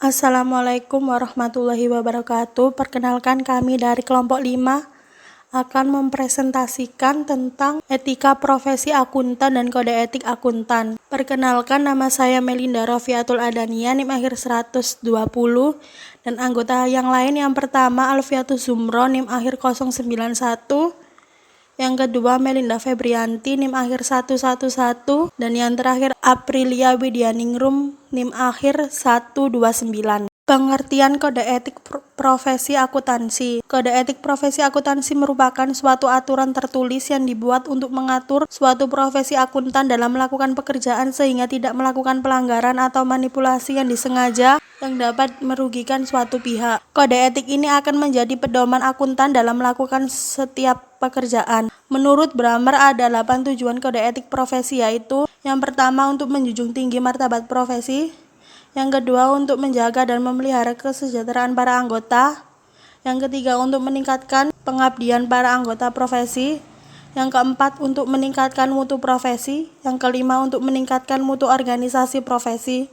Assalamualaikum warahmatullahi wabarakatuh. Perkenalkan, kami dari kelompok 5 akan mempresentasikan tentang etika profesi akuntan dan kode etik akuntan. Perkenalkan, nama saya Melinda Rofiatul Adania, NIM akhir 120, dan anggota yang lain yang pertama Alfiatus Zumro, NIM akhir 091, yang kedua Melinda Febrianti, NIM akhir 111, dan yang terakhir Aprilia Widianingrum, NIM akhir 129. Pengertian kode etik profesi akuntansi. Kode etik profesi akuntansi merupakan suatu aturan tertulis yang dibuat untuk mengatur suatu profesi akuntan dalam melakukan pekerjaan sehingga tidak melakukan pelanggaran atau manipulasi yang disengaja yang dapat merugikan suatu pihak. Kode etik ini akan menjadi pedoman akuntan dalam melakukan setiap pekerjaan. Menurut Bramer, ada 8 tujuan kode etik profesi, yaitu yang pertama untuk menjunjung tinggi martabat profesi, yang kedua untuk menjaga dan memelihara kesejahteraan para anggota, yang ketiga untuk meningkatkan pengabdian para anggota profesi, yang keempat untuk meningkatkan mutu profesi, yang kelima untuk meningkatkan mutu organisasi profesi,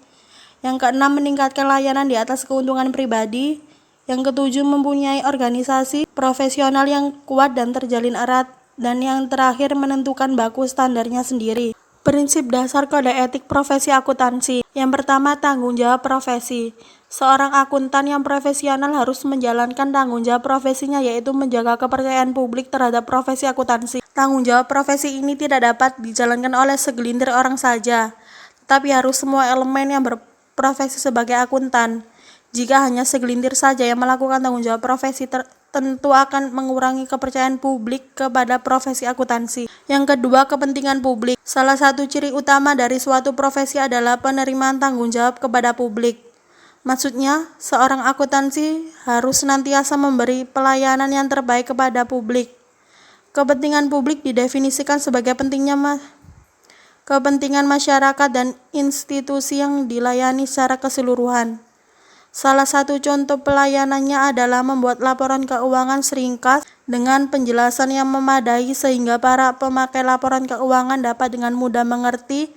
yang keenam meningkatkan layanan di atas keuntungan pribadi, yang ketujuh mempunyai organisasi profesional yang kuat dan terjalin erat, dan yang terakhir menentukan baku standarnya sendiri. Prinsip dasar kode etik profesi akuntansi. Yang pertama, tanggung jawab profesi. Seorang akuntan yang profesional harus menjalankan tanggung jawab profesinya, yaitu menjaga kepercayaan publik terhadap profesi akuntansi. Tanggung jawab profesi ini tidak dapat dijalankan oleh segelintir orang saja, tetapi harus semua elemen yang berprofesi sebagai akuntan. Jika hanya segelintir saja yang melakukan tanggung jawab profesi, tentu akan mengurangi kepercayaan publik kepada profesi akuntansi. Yang kedua, kepentingan publik. Salah satu ciri utama dari suatu profesi adalah penerimaan tanggung jawab kepada publik. Maksudnya, seorang akuntansi harus senantiasa memberi pelayanan yang terbaik kepada publik. Kepentingan publik didefinisikan sebagai kepentingan masyarakat dan institusi yang dilayani secara keseluruhan. Salah satu contoh pelayanannya adalah membuat laporan keuangan seringkas dengan penjelasan yang memadai sehingga para pemakai laporan keuangan dapat dengan mudah mengerti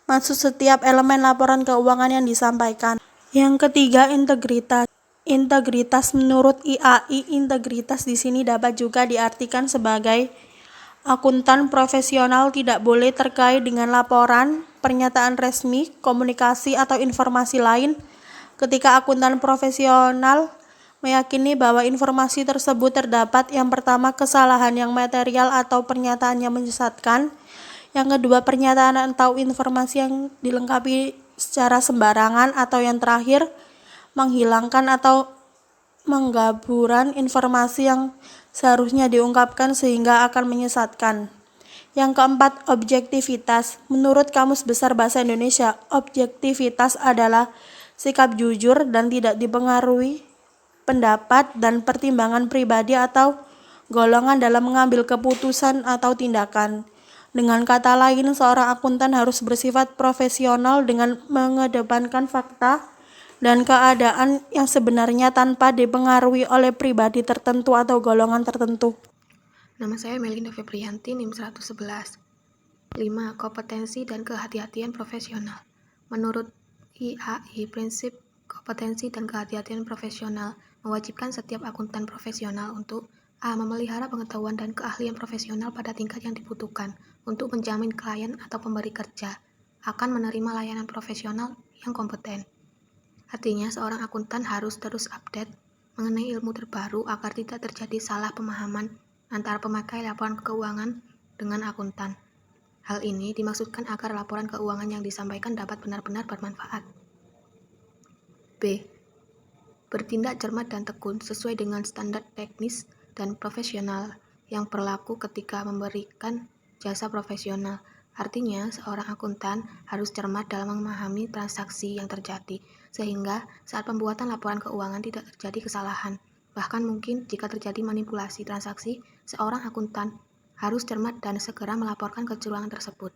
maksud setiap elemen laporan keuangan yang disampaikan. Yang ketiga, integritas. Integritas menurut IAI, integritas di sini dapat juga diartikan sebagai akuntan profesional tidak boleh terkait dengan laporan, pernyataan resmi, komunikasi atau informasi lain. Ketika akuntan profesional meyakini bahwa informasi tersebut terdapat, yang pertama kesalahan yang material atau pernyataan yang menyesatkan, yang kedua pernyataan atau informasi yang dilengkapi secara sembarangan, atau yang terakhir menghilangkan atau menggaburan informasi yang seharusnya diungkapkan sehingga akan menyesatkan. Yang keempat, objektivitas. Menurut Kamus Besar Bahasa Indonesia, objektivitas adalah sikap jujur dan tidak dipengaruhi pendapat dan pertimbangan pribadi atau golongan dalam mengambil keputusan atau tindakan. Dengan kata lain, seorang akuntan harus bersifat profesional dengan mengedepankan fakta dan keadaan yang sebenarnya tanpa dipengaruhi oleh pribadi tertentu atau golongan tertentu. Nama saya Melinda Febrianti, NIM 111. 5. Kompetensi dan kehati-hatian profesional. Menurut IAI, prinsip kompetensi dan kehati-hatian profesional mewajibkan setiap akuntan profesional untuk A. Memelihara pengetahuan dan keahlian profesional pada tingkat yang dibutuhkan untuk menjamin klien atau pemberi kerja akan menerima layanan profesional yang kompeten. Artinya, seorang akuntan harus terus update mengenai ilmu terbaru agar tidak terjadi salah pemahaman antara pemakai laporan keuangan dengan akuntan. Hal ini dimaksudkan agar laporan keuangan yang disampaikan dapat benar-benar bermanfaat. B. Bertindak cermat dan tekun sesuai dengan standar teknis dan profesional yang berlaku ketika memberikan jasa profesional. Artinya, seorang akuntan harus cermat dalam memahami transaksi yang terjadi, sehingga saat pembuatan laporan keuangan tidak terjadi kesalahan. Bahkan mungkin jika terjadi manipulasi transaksi, seorang akuntan harus cermat dan segera melaporkan kecurangan tersebut.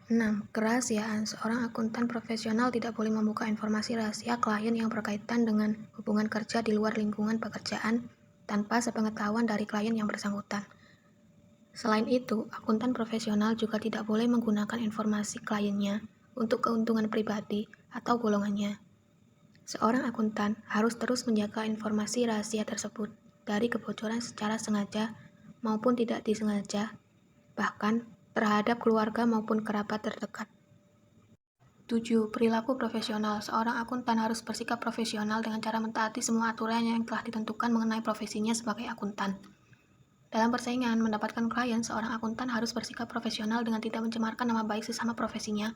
6. Kerahasiaan. Seorang akuntan profesional tidak boleh membuka informasi rahasia klien yang berkaitan dengan hubungan kerja di luar lingkungan pekerjaan tanpa sepengetahuan dari klien yang bersangkutan. Selain itu, akuntan profesional juga tidak boleh menggunakan informasi kliennya untuk keuntungan pribadi atau golongannya. Seorang akuntan harus terus menjaga informasi rahasia tersebut dari kebocoran secara sengaja maupun tidak disengaja, bahkan terhadap keluarga maupun kerabat terdekat. 7. Perilaku profesional. Seorang akuntan harus bersikap profesional dengan cara mentaati semua aturan yang telah ditentukan mengenai profesinya sebagai akuntan. Dalam persaingan mendapatkan klien, seorang akuntan harus bersikap profesional dengan tidak mencemarkan nama baik sesama profesinya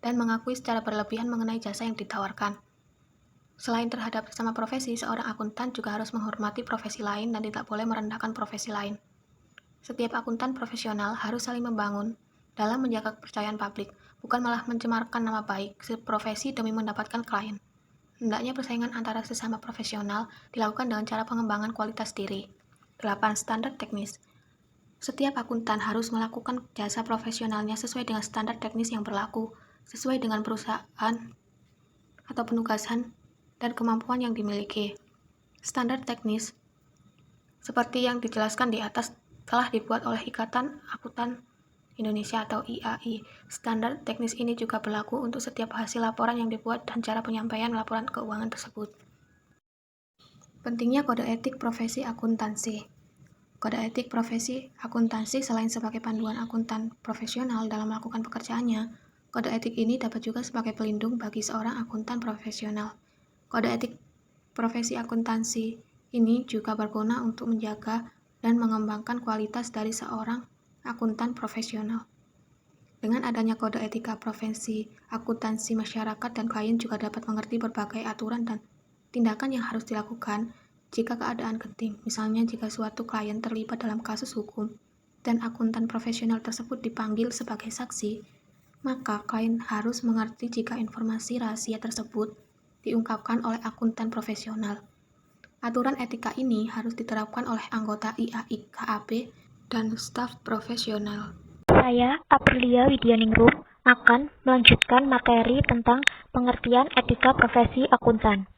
dan mengakui secara berlebihan mengenai jasa yang ditawarkan. Selain terhadap sesama profesi, seorang akuntan juga harus menghormati profesi lain dan tidak boleh merendahkan profesi lain. Setiap akuntan profesional harus saling membangun dalam menjaga kepercayaan publik, bukan malah mencemarkan nama baik profesi demi mendapatkan klien. Hendaknya persaingan antara sesama profesional dilakukan dengan cara pengembangan kualitas diri. 8. Standar teknis. Setiap akuntan harus melakukan jasa profesionalnya sesuai dengan standar teknis yang berlaku, sesuai dengan perusahaan atau penugasan dan kemampuan yang dimiliki. Standar teknis seperti yang dijelaskan di atas telah dibuat oleh Ikatan Akuntan Indonesia atau IAI. Standar teknis ini juga berlaku untuk setiap hasil laporan yang dibuat dan cara penyampaian laporan keuangan tersebut. Pentingnya kode etik profesi akuntansi. Kode etik profesi akuntansi selain sebagai panduan akuntan profesional dalam melakukan pekerjaannya, kode etik ini dapat juga sebagai pelindung bagi seorang akuntan profesional. Kode etik profesi akuntansi ini juga berguna untuk menjaga dan mengembangkan kualitas dari seorang akuntan profesional. Dengan adanya kode etika profesi akuntansi, masyarakat dan klien juga dapat mengerti berbagai aturan dan tindakan yang harus dilakukan jika keadaan genting, misalnya jika suatu klien terlibat dalam kasus hukum dan akuntan profesional tersebut dipanggil sebagai saksi, maka klien harus mengerti jika informasi rahasia tersebut diungkapkan oleh akuntan profesional. Aturan etika ini harus diterapkan oleh anggota IAI KAP dan staf profesional. Saya, Aprilia Widyaningrum, akan melanjutkan materi tentang pengertian etika profesi akuntan.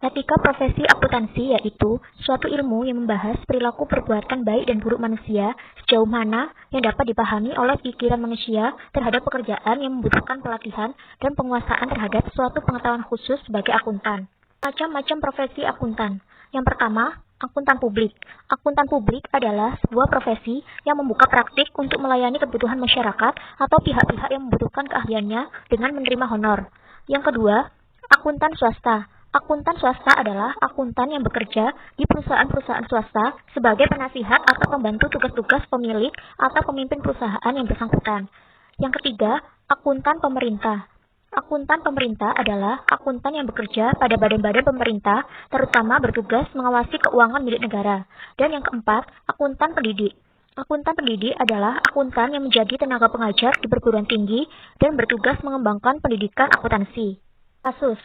Etika profesi akuntansi yaitu suatu ilmu yang membahas perilaku perbuatan baik dan buruk manusia sejauh mana yang dapat dipahami oleh pikiran manusia terhadap pekerjaan yang membutuhkan pelatihan dan penguasaan terhadap suatu pengetahuan khusus sebagai akuntan. Macam-macam profesi akuntan. Yang pertama, akuntan publik. Akuntan publik adalah sebuah profesi yang membuka praktik untuk melayani kebutuhan masyarakat atau pihak-pihak yang membutuhkan keahliannya dengan menerima honor. Yang kedua, akuntan swasta. Akuntan swasta adalah akuntan yang bekerja di perusahaan-perusahaan swasta sebagai penasihat atau pembantu tugas-tugas pemilik atau pemimpin perusahaan yang bersangkutan. Yang ketiga, akuntan pemerintah. Akuntan pemerintah adalah akuntan yang bekerja pada badan-badan pemerintah, terutama bertugas mengawasi keuangan milik negara. Dan yang keempat, akuntan pendidik. Akuntan pendidik adalah akuntan yang menjadi tenaga pengajar di perguruan tinggi dan bertugas mengembangkan pendidikan akuntansi. Kasus.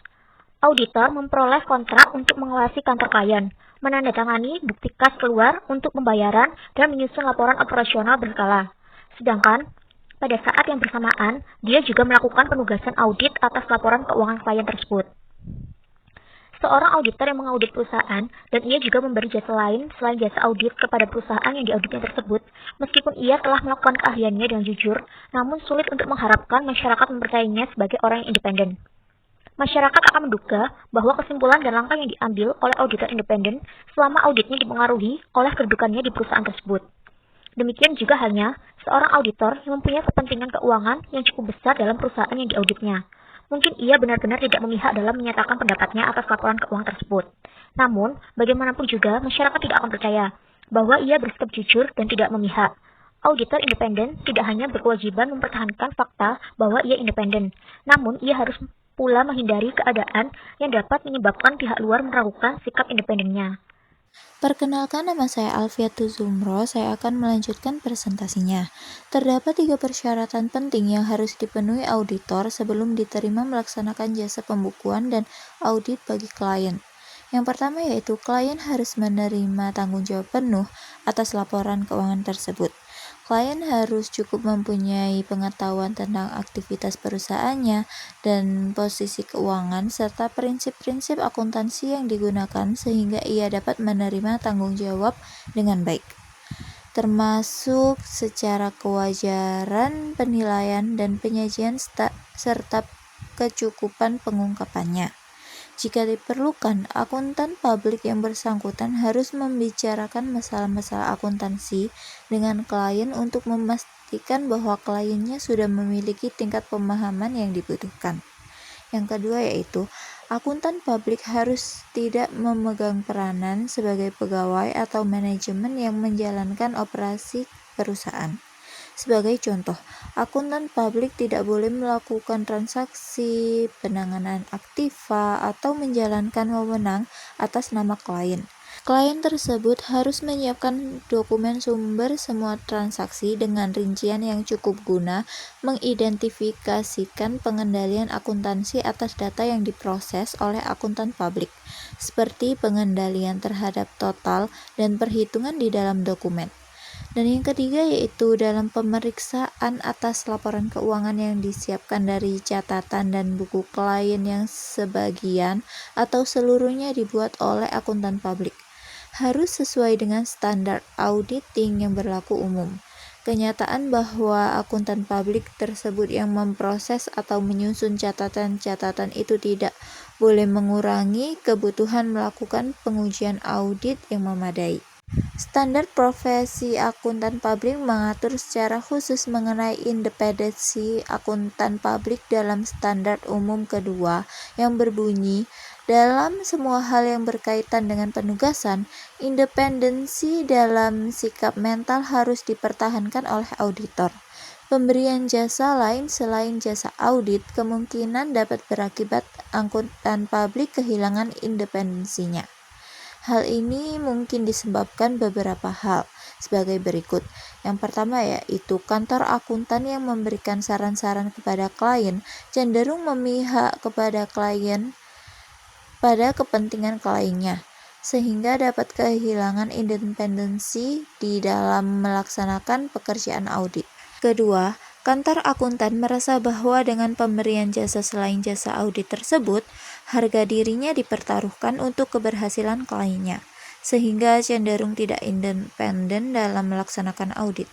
Auditor memperoleh kontrak untuk mengawasi kantor klien, menandatangani bukti kas keluar untuk pembayaran, dan menyusun laporan operasional berkala. Sedangkan, pada saat yang bersamaan, dia juga melakukan penugasan audit atas laporan keuangan klien tersebut. Seorang auditor yang mengaudit perusahaan, dan ia juga memberi jasa lain selain jasa audit kepada perusahaan yang diauditnya tersebut, meskipun ia telah melakukan keahliannya dengan jujur, namun sulit untuk mengharapkan masyarakat mempercayainya sebagai orang yang independen. Masyarakat akan menduga bahwa kesimpulan dan langkah yang diambil oleh auditor independen selama auditnya dipengaruhi oleh kedudukannya di perusahaan tersebut. Demikian juga halnya seorang auditor yang mempunyai kepentingan keuangan yang cukup besar dalam perusahaan yang diauditnya. Mungkin ia benar-benar tidak memihak dalam menyatakan pendapatnya atas laporan keuangan tersebut. Namun, bagaimanapun juga masyarakat tidak akan percaya bahwa ia bersikap jujur dan tidak memihak. Auditor independen tidak hanya berkewajiban mempertahankan fakta bahwa ia independen, namun ia harus pula menghindari keadaan yang dapat menyebabkan pihak luar meragukan sikap independennya. Perkenalkan, nama saya Alfiatul Zumro. Saya akan melanjutkan presentasinya. Terdapat 3 persyaratan penting yang harus dipenuhi auditor sebelum diterima melaksanakan jasa pembukuan dan audit bagi klien. Yang pertama yaitu klien harus menerima tanggung jawab penuh atas laporan keuangan tersebut. Klien harus cukup mempunyai pengetahuan tentang aktivitas perusahaannya dan posisi keuangan serta prinsip-prinsip akuntansi yang digunakan sehingga ia dapat menerima tanggung jawab dengan baik, termasuk secara kewajaran penilaian dan penyajian serta kecukupan pengungkapannya. Jika diperlukan, akuntan publik yang bersangkutan harus membicarakan masalah-masalah akuntansi dengan klien untuk memastikan bahwa kliennya sudah memiliki tingkat pemahaman yang dibutuhkan. Yang kedua yaitu, akuntan publik harus tidak memegang peranan sebagai pegawai atau manajemen yang menjalankan operasi perusahaan. Sebagai contoh, akuntan publik tidak boleh melakukan transaksi, penanganan aktiva, atau menjalankan wewenang atas nama klien. Klien tersebut harus menyiapkan dokumen sumber semua transaksi dengan rincian yang cukup guna mengidentifikasikan pengendalian akuntansi atas data yang diproses oleh akuntan publik, seperti pengendalian terhadap total dan perhitungan di dalam dokumen. Dan yang ketiga yaitu dalam pemeriksaan atas laporan keuangan yang disiapkan dari catatan dan buku klien yang sebagian atau seluruhnya dibuat oleh akuntan publik. Harus sesuai dengan standar auditing yang berlaku umum. Kenyataan bahwa akuntan publik tersebut yang memproses atau menyusun catatan-catatan itu tidak boleh mengurangi kebutuhan melakukan pengujian audit yang memadai. Standar profesi akuntan publik mengatur secara khusus mengenai independensi akuntan publik dalam standar umum kedua yang berbunyi, dalam semua hal yang berkaitan dengan penugasan, independensi dalam sikap mental harus dipertahankan oleh auditor. Pemberian jasa lain selain jasa audit kemungkinan dapat berakibat akuntan publik kehilangan independensinya. Hal ini mungkin disebabkan beberapa hal sebagai berikut. Yang pertama yaitu kantor akuntan yang memberikan saran-saran kepada klien cenderung memihak kepada klien pada kepentingan kliennya, sehingga dapat kehilangan independensi di dalam melaksanakan pekerjaan audit. Kedua, kantor akuntan merasa bahwa dengan pemberian jasa selain jasa audit tersebut, harga dirinya dipertaruhkan untuk keberhasilan kliennya, sehingga cenderung tidak independen dalam melaksanakan audit.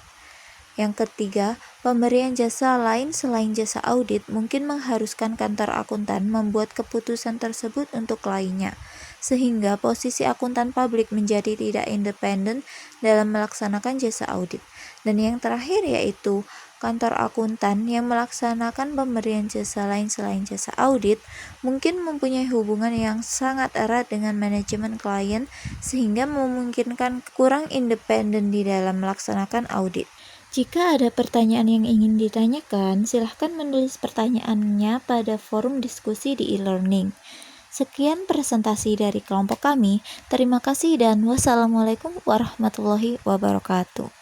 Yang ketiga, pemberian jasa lain selain jasa audit mungkin mengharuskan kantor akuntan membuat keputusan tersebut untuk kliennya, sehingga posisi akuntan publik menjadi tidak independen dalam melaksanakan jasa audit. Dan yang terakhir yaitu kantor akuntan yang melaksanakan pemberian jasa lain selain jasa audit mungkin mempunyai hubungan yang sangat erat dengan manajemen klien sehingga memungkinkan kurang independen di dalam melaksanakan audit. Jika ada pertanyaan yang ingin ditanyakan, silahkan menulis pertanyaannya pada forum diskusi di e-learning. Sekian presentasi dari kelompok kami. Terima kasih dan wassalamualaikum warahmatullahi wabarakatuh.